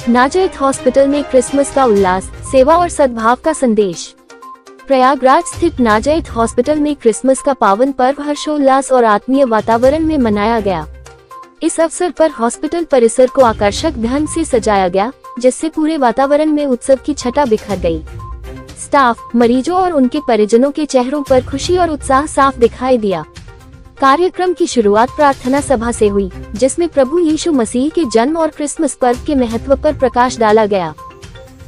नाजैत hospital में Christmas का उल्लास, सेवा और सद्भाव का संदेश। प्रयागराज स्थित नाजैत हॉस्पिटल में क्रिसमस का पावन पर्व हर्षोल्लास और आत्मीय वातावरण में मनाया गया। इस अवसर पर हॉस्पिटल परिसर को आकर्षक ढंग से सजाया गया, जिससे पूरे वातावरण में उत्सव की छटा बिखर गई। स्टाफ, मरीजों और उनके परिजनों के चेहरों पर खुशी और उत्साह साफ दिखाई दिया। कार्यक्रम की शुरुआत प्रार्थना सभा से हुई, जिसमें प्रभु यीशु मसीह के जन्म और क्रिसमस पर्व के महत्व पर प्रकाश डाला गया।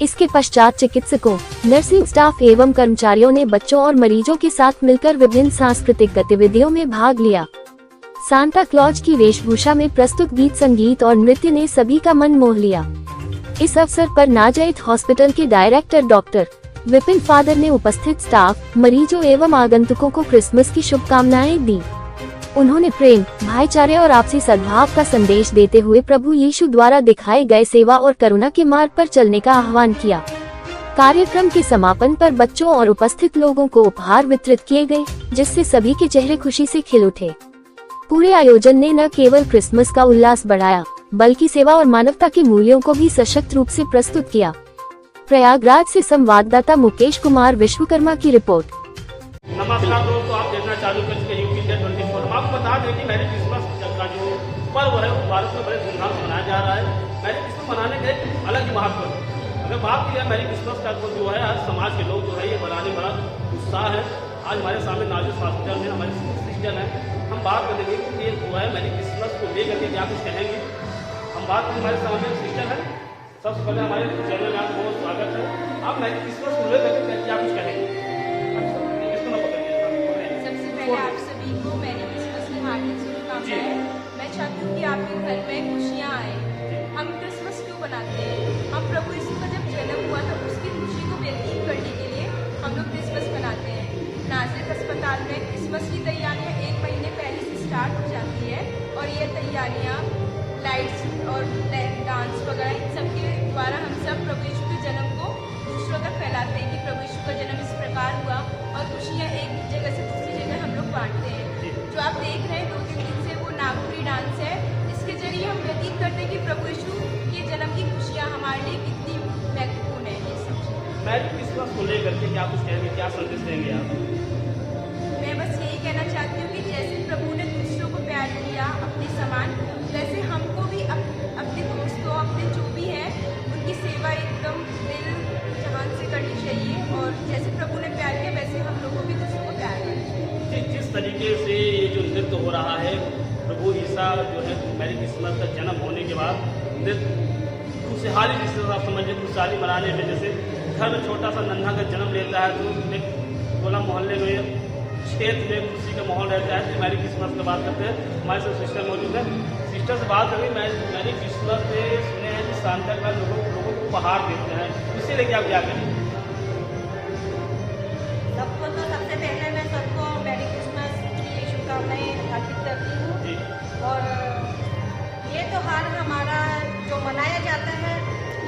इसके पश्चात चिकित्सकों, नर्सिंग स्टाफ एवं कर्मचारियों ने बच्चों और मरीजों के साथ मिलकर विभिन्न सांस्कृतिक गतिविधियों में भाग लिया। सांता क्लॉज की वेशभूषा में प्रस्तुत गीत संगीत और नृत्य ने सभी का मन मोह लिया। इस अवसर पर नाजैत हॉस्पिटल के डायरेक्टर डॉक्टर विपिन फादर ने उपस्थित स्टाफ, मरीजों एवं आगंतुकों को क्रिसमस की शुभकामनाएं दी। उन्होंने प्रेम, भाईचारे और आपसी सद्भाव का संदेश देते हुए प्रभु यीशु द्वारा दिखाए गए सेवा और करुणा के मार्ग पर चलने का आह्वान किया। कार्यक्रम के समापन पर बच्चों और उपस्थित लोगों को उपहार वितरित किए गए, जिससे सभी के चेहरे खुशी से खिल उठे। पूरे आयोजन ने न केवल क्रिसमस का उल्लास बढ़ाया, बल्कि सेवा और मानवता के मूल्यों को भी सशक्त रूप से प्रस्तुत किया। प्रयागराज से संवाददाता मुकेश कुमार विश्वकर्मा की रिपोर्ट। नमस्कार दोस्तों, आप देखना चालू कर चुके यूपी इंडिया 24। हम आपको बता दें कि मैरी क्रिसमस का जो पर्व है वो भारत में बड़े धूमधाम से मनाया जा रहा है। मैरी क्रिसमस मनाने का एक अलग ही महत्व है। अगर बात की जाए मैरी क्रिसमस का, तो जो है हर समाज के लोग जो है ये मनाने बड़ा उत्साह है। आज हमारे सामने नाजैत हॉस्पिटल में हमारी सिस्टर है, हम बात करेंगे कि ये जो है मैरी क्रिसमस को लेकर के क्या कुछ कहेंगे। हम बात करें, हमारे सामने सिस्टर है। सबसे पहले हमारे चैनल में आपको बहुत स्वागत है। आप मैरी क्रिसमस को लेकर के क्या कुछ कहेंगे? आप सभी को मैरी क्रिसमस की हार्दिक शुभकामनाएं। मैं चाहती हूँ कि आपके घर में खुशियाँ आए। हम क्रिसमस क्यों बनाते हैं? हम प्रभु यीशु का जब जन्म हुआ था उसकी खुशी को व्यतीत करने के लिए हम लोग क्रिसमस बनाते हैं। नाजैत अस्पताल में क्रिसमस की तैयारियाँ 1 महीने पहले से स्टार्ट हो जाती है और ये तैयारियाँ लाइट्स और डांस वगैरह इन सब के द्वारा हम सब प्रभु यीशु के जन्म को दूसरों तक फैलाते हैं कि प्रभु यीशु का जन्म इस प्रकार हुआ, और खुशियाँ एक जगह से दूसरी जगह हम लोग बांटते हैं। जो आप देख रहे हैं 2-3 दिन से वो नागपुरी डांस है। इसके जरिए हम व्यतीत करते हैं कि प्रभु यीशु के जन्म की खुशियाँ हमारे लिए कितनी महत्वपूर्ण है। ये सब मैरी क्रिसमस को लेकर के क्या कुछ कहेंगे, क्या संदेश देंगे आप? मैं बस यही कहना चाहती हूँ कि जैसे प्रभु ने दूसरों को प्यार किया अपने समान, वैसे हमको भी अपने दोस्तों, अपने जो भी है उनकी सेवा एकदम दिल जहान से करनी चाहिए। और जैसे प्रभु ने प्यार किया वैसे हम लोगों को भी दूसरों को प्यार करना चाहिए। जिस तरीके से ये जो नृत्य हो रहा है, प्रभु ईसा जो है मैरी क्रिसमस का जन्म होने के बाद नृत्य खुशहाली, जिससे आप समझिए खुशहाली मनाने में, जैसे घर में छोटा सा नन्हा का जन्म लेता है तो एक टोला मोहल्ले में, क्षेत्र में खुशी का माहौल रहता है। तो मैरी क्रिसमस की बात करते हैं, हमारे साथ सिस्टर मौजूद है। सिस्टर से बात करें, मैरी क्रिसमस से सुने हैं कि सांता क्लॉज लोगों को उपहार देते हैं, इसे लेके आप क्या करें? सबको तो सबसे पहले मैं सबको मैरी क्रिसमस की शुभकामनाएं अर्पित करती हूँ। और ये त्योहार हमारा जो मनाया जाता है,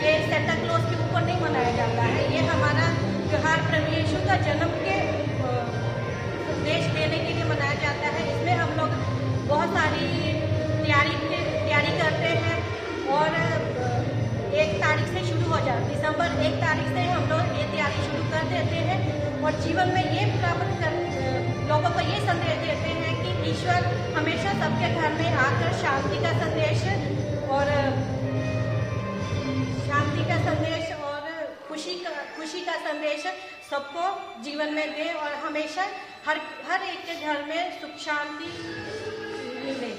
ये सेंटा क्लॉज के ऊपर नहीं मनाया जाता है। ये हमारा त्योहार प्रभु यीशु का जन्म के संदेश देने के लिए मनाया जाता है। इसमें हम लोग बहुत सारी तैयारी करते हैं और 1 तारीख से शुरू हो जाए, दिसंबर 1 तारीख से हम लोग ये तैयारी शुरू कर देते हैं। और जीवन में ये प्राप्त कर लोगों को ये संदेश देते हैं कि ईश्वर हमेशा सबके घर में आकर शांति का संदेश और खुशी का संदेश सबको जीवन में दे, और हमेशा हर एक के घर में सुख शांति मिले।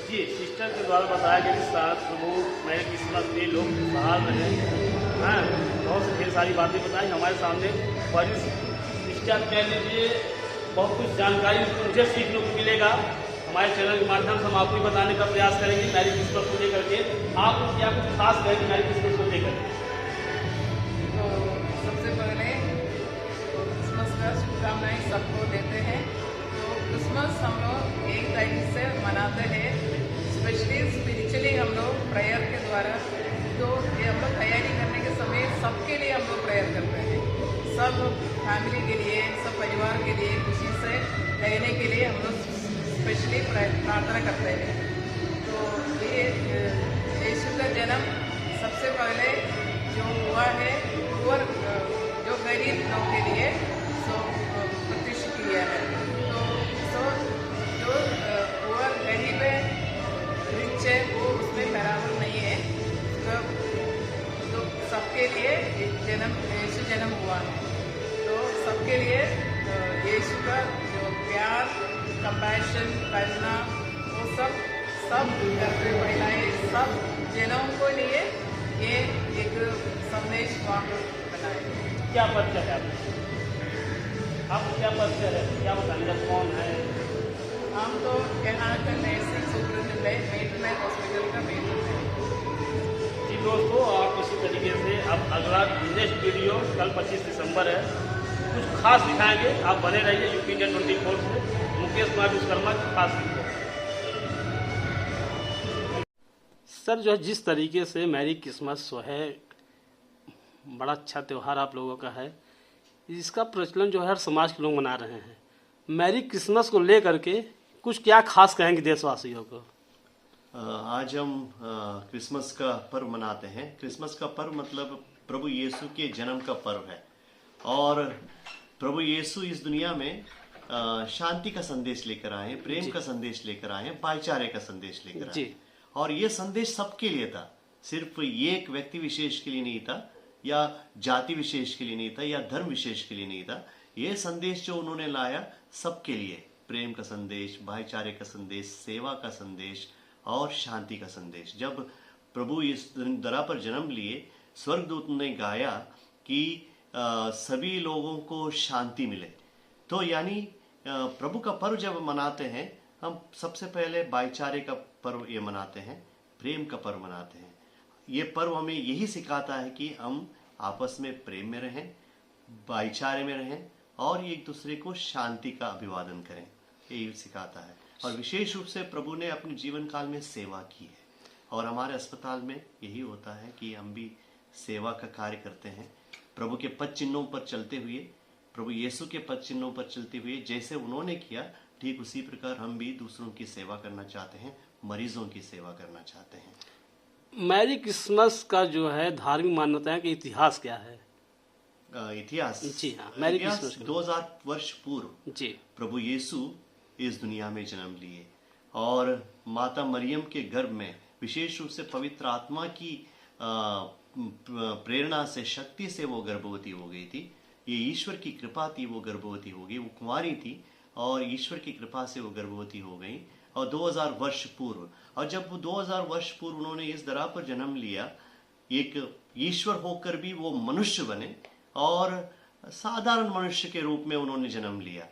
जी, सिस्टर के द्वारा बताया गया कि प्रभु मैरी क्रिसमस के लोग खुशहाल रहे। हाँ, बहुत सी ढेर सारी बातें बताई हमारे सामने। बड़ी सिस्टर कह लीजिए, बहुत कुछ जानकारी मुझे सीखने को मिलेगा। हमारे चैनल के माध्यम से हम आपको बताने का प्रयास करेंगे मैरी क्रिसमस को लेकर के। आप क्या कुछ खास कहेंगे मैरी क्रिसमस को लेकर? तो सबसे पहले क्रिसमस का शुभकामनाएं सबको देते हैं। तो क्रिसमस हम लोग 1 तारीख से मनाते हैं। स्पेशली स्पिरिचुअली हम लोग प्रेयर के द्वारा, तो ये हम लोग तैयारी करने के समय सबके लिए हम लोग प्रेयर करते हैं। सब फैमिली के लिए, सब परिवार के लिए खुशी से रहने के लिए हम लोग स्पेशली प्रार्थना करते हैं। तो ये यीशु का जन्म सबसे सबसे पहले जो हुआ है पुअर जो गरीब लोगों के लिए प्रतिष्ठित किया है। तो जो पुअर गरीब है रिच है वो उसमें बराबर नहीं है। तो सबके लिए यीशु जन्म हुआ है। तो सबके लिए यीशु का जो प्यार, कंपैशन, करुणा वो सब घर पे महिलाएं सब जनों को लिए ये एक संदेश वाहक बनाए। क्या परिचय है आपको क्या परिचय है, क्या बताएंगे, कौन है? हम तो यहाँ का नर्सिंग सुपरिटेंडेंट मेटरनल हॉस्पिटल का मेटर है। जी दोस्तों, आप इसी तरीके से अब अगला नेक्स्ट वीडियो कल 25 दिसंबर है, कुछ खास दिखाएंगे। आप बने रहिए यूपी इंडिया 24 से। मुकेश कुमार विश्वकर्मा की खास रिपोर्ट। सर, जो है जिस तरीके से मैरी क्रिसमस जो है बड़ा अच्छा त्यौहार आप लोगों का है, इसका प्रचलन जो है हर समाज के लोग मना रहे हैं। मैरी क्रिसमस को लेकर के कुछ क्या खास कहेंगे देशवासियों को? आज हम क्रिसमस का पर्व मनाते हैं। क्रिसमस का पर्व मतलब प्रभु यीशु के जन्म का पर्व है। और प्रभु यीशु इस दुनिया में शांति का संदेश लेकर आए, प्रेम का संदेश लेकर आए, भाईचारे का संदेश लेकर आए। और ये संदेश सबके लिए था, सिर्फ ये एक व्यक्ति विशेष के लिए नहीं था, या जाति विशेष के लिए नहीं था, या धर्म विशेष के लिए नहीं था। ये संदेश जो उन्होंने लाया सबके लिए, प्रेम का संदेश, भाईचारे का संदेश, सेवा का संदेश और शांति का संदेश। जब प्रभु इस धरा पर जन्म लिए, स्वर्गदूत ने गाया कि सभी लोगों को शांति मिले। तो यानी प्रभु का पर्व जब मनाते हैं, हम सबसे पहले भाईचारे का पर्व ये मनाते हैं, प्रेम का पर्व मनाते हैं। ये पर्व हमें यही सिखाता है कि हम आपस में प्रेम में रहें, भाईचारे में रहें और एक दूसरे को शांति का अभिवादन करें, यही सिखाता है। और विशेष रूप से प्रभु ने अपने जीवन काल में सेवा की है, और हमारे अस्पताल में यही होता है कि हम भी सेवा का कार्य करते हैं। प्रभु के पद चिन्हों पर चलते हुए, प्रभु यीशु के पद चिन्हों पर चलते हुए जैसे उन्होंने किया, ठीक उसी प्रकार हम भी दूसरों की सेवा करना चाहते हैं, मरीजों की सेवा करना चाहते हैं। मैरी क्रिसमस का जो है धार्मिक मान्यताएं कि इतिहास क्या है? इतिहास, जी हाँ, मैरी क्रिसमस 2000 वर्ष पूर्व जी प्रभु यीशु इस दुनिया में जन्म लिए, और माता मरियम के गर्भ में विशेष रूप से पवित्र आत्मा की प्रेरणा से, शक्ति से वो गर्भवती हो गई थी। ये ईश्वर की कृपा थी, वो गर्भवती हो गई। वो कुंवारी थी और ईश्वर की कृपा से वो गर्भवती हो गई। और 2000 वर्ष पूर्व, और जब 2000 वर्ष पूर्व उन्होंने इस धरा पर जन्म लिया, एक ईश्वर होकर भी वो मनुष्य बने और साधारण मनुष्य के रूप में उन्होंने जन्म लिया।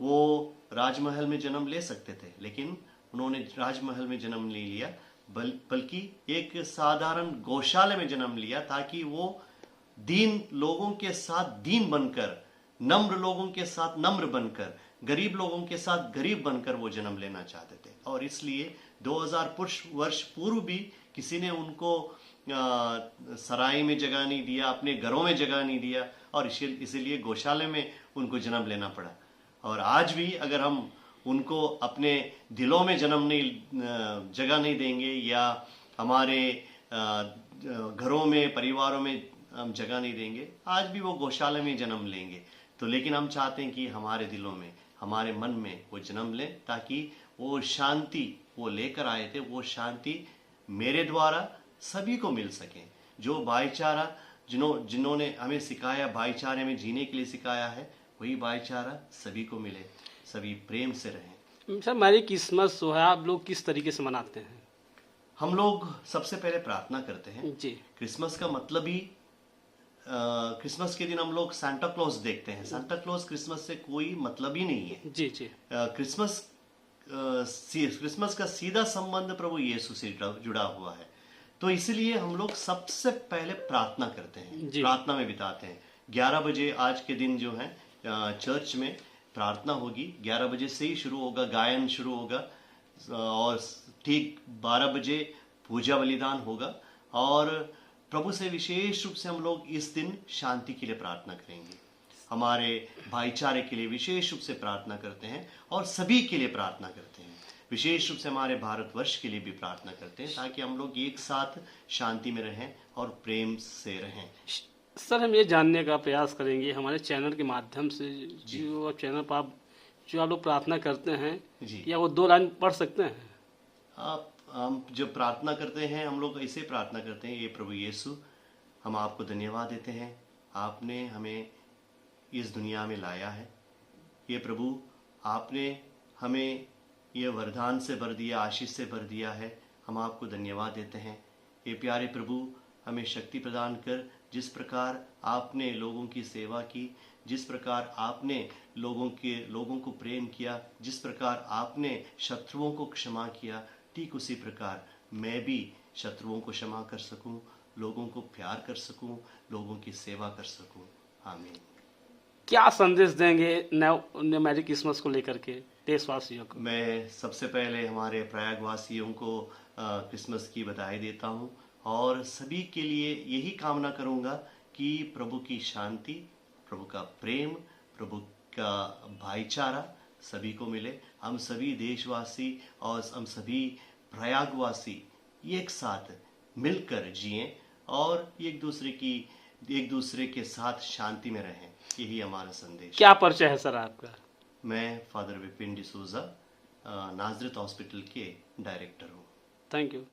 वो राजमहल में जन्म ले सकते थे, लेकिन उन्होंने राजमहल में जन्म नहीं लिया, बल्कि एक साधारण गौशाला में जन्म लिया, ताकि वो दीन लोगों के साथ दीन बनकर, नम्र लोगों के साथ नम्र बनकर, गरीब लोगों के साथ गरीब बनकर वो जन्म लेना चाहते थे। और इसलिए 2000 वर्ष पूर्व भी किसी ने उनको सराय में जगह नहीं दिया, अपने घरों में जगह नहीं दिया, और इसीलिए गौशाला में उनको जन्म लेना पड़ा। और आज भी अगर हम उनको अपने दिलों में जगह नहीं देंगे, या हमारे घरों में, परिवारों में हम जगह नहीं देंगे, आज भी वो गौशाला में जन्म लेंगे। तो लेकिन हम चाहते हैं कि हमारे दिलों में, हमारे मन में वो जन्म लें, ताकि वो शांति वो लेकर आए थे, वो शांति मेरे द्वारा सभी को मिल सके। जो भाईचारा जिन्होंने हमें सिखाया, भाईचारे में जीने के लिए सिखाया है, वही भाईचारा सभी को मिले, सभी प्रेम से रहें। सर, मैरी क्रिसमस जो है आप लोग किस तरीके से मनाते हैं? हम लोग सबसे पहले प्रार्थना करते हैं जी। क्रिसमस का मतलब ही क्रिसमस के दिन हम लोग सांता क्लॉज देखते हैं। सांता क्लॉज क्रिसमस से कोई मतलब ही नहीं है। जी जी। क्रिसमस का सीधा संबंध प्रभु यीशु से जुड़ा हुआ है। तो इसलिए हम लोग सबसे पहले प्रार्थना करते हैं, प्रार्थना में बिताते हैं। 11 बजे आज के दिन जो है चर्च में प्रार्थना होगी, 11 बजे से ही शुरू होगा, गायन शुरू होगा, और ठीक 12 बजे पूजा बलिदान होगा। और प्रभु से विशेष रूप से हम लोग इस दिन शांति के लिए प्रार्थना करेंगे, हमारे भाईचारे के लिए विशेष रूप से प्रार्थना करते हैं, और सभी के लिए प्रार्थना करते हैं। विशेष रूप से हमारे भारतवर्ष के लिए भी प्रार्थना करते हैं, ताकि हम लोग एक साथ शांति में रहें और प्रेम से रहें। सर, हम ये जानने का प्रयास करेंगे हमारे चैनल के माध्यम से, जो चैनल पर आप लोग प्रार्थना करते हैं जी। या वो 2 लाइन पढ़ सकते हैं? हम जब प्रार्थना करते हैं, हम लोग ऐसे प्रार्थना करते हैं, ये प्रभु यीशु, हम आपको धन्यवाद देते हैं, आपने हमें इस दुनिया में लाया है। ये प्रभु, आपने हमें ये वरदान से भर दिया, आशीष से भर दिया है, हम आपको धन्यवाद देते हैं। ये प्यारे प्रभु, हमें शक्ति प्रदान कर, जिस प्रकार आपने लोगों की सेवा की, जिस प्रकार आपने लोगों को प्रेम किया, जिस प्रकार आपने शत्रुओं को क्षमा किया, ठीक उसी प्रकार मैं भी शत्रुओं को क्षमा कर सकूं, लोगों को प्यार कर सकूं, लोगों की सेवा कर सकूं। आमीन। क्या संदेश देंगे नव मैरी क्रिसमस को लेकर के देशवासियों को? मैं सबसे पहले हमारे प्रयागवासियों को क्रिसमस की बधाई देता हूं, और सभी के लिए यही कामना करूंगा कि प्रभु की शांति, प्रभु का प्रेम, प्रभु का भाईचारा सभी को मिले। हम सभी देशवासी और हम सभी प्रयागवासी एक साथ मिलकर जिएं और एक दूसरे के साथ शांति में रहें। यही हमारा संदेश। क्या परिचय है सर आपका? मैं फादर विपिन डिसूजा, नाजरत हॉस्पिटल के डायरेक्टर हूँ। Thank you.